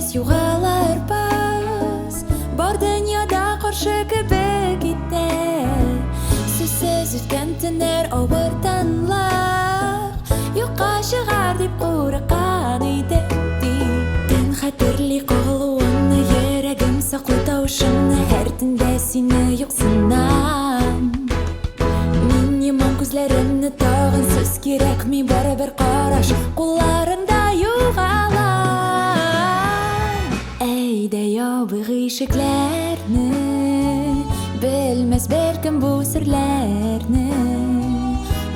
емес юғаларбыз, бар дүнияда қаршы кебек итер. Сөзсіз өткен түнер ауыр таңлақ, юққа шығар деп қорыққан үйде. Ден қатерлі қоғылуыны ерегім сақлытау шыны, әр түнде сені юқсынам. Минимум көзлерімні тағын сөз керек, ми бары бір қараш қоларында юғалам. Әйді яубы ғишіклерні, білмес бәлкім бұл сірлерні.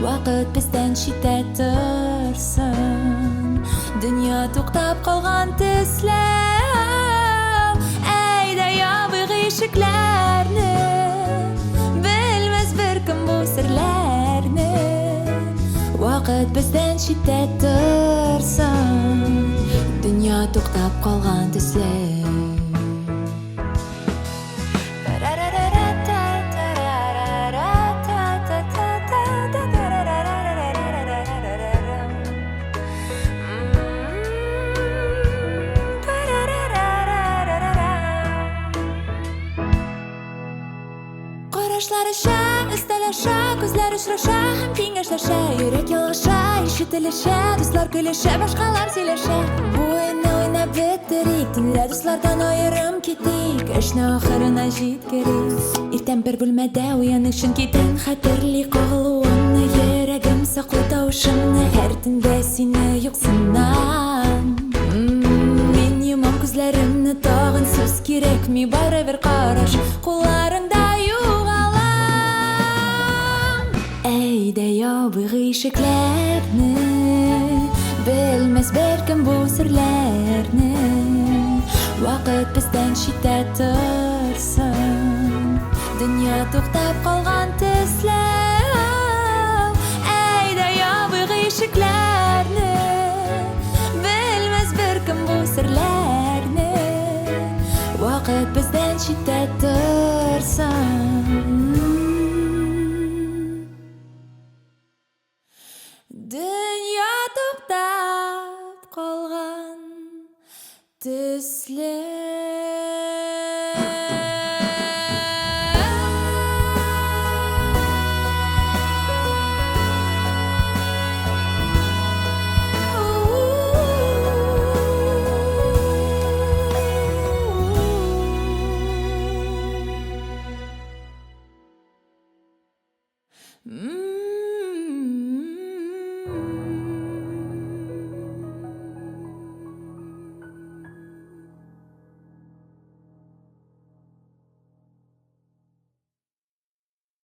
Уақыт бізден шетте тұрсын, дүния тоқтап қалған төслем. Әйді яубы ғишіклерні, білмес бәлкім бұл сірлерні. Уақыт бізден шетте тұрсын, дүния тоқтап қалған төслем. Қарашлары ша, үстәлі ша, көзлері шыраша, һәм кеңешләшә. Йөрәк ялаша, ишетелешә, дуслар көлешә, башкалар сөйләшә. Бу уйны уйнап бетерик, төнлә дуслардан аерым китик. Эшне ахырына җиткерик. Иртән бер бүлмәдә уяныш өчен китен хәтерле кагылуыңны, йөрәгем саклый тавышыңны, һәр төндә сине юксынам. Минимум күзләремне тагын сүз кирәкми, бары бер караш кулларыңда. Әйдә яубы ғишіклерні, білмес бәлкім бұл сірлерні. Уақыт бізден шетте тұрсын, дүния тоқтап қалған төслем. Әйдә яубы ғишіклерні, білмес бәлкім бұл сірлерні. Уақыт бізден шетте тұрсын, дүния тоқтап қалған төслем.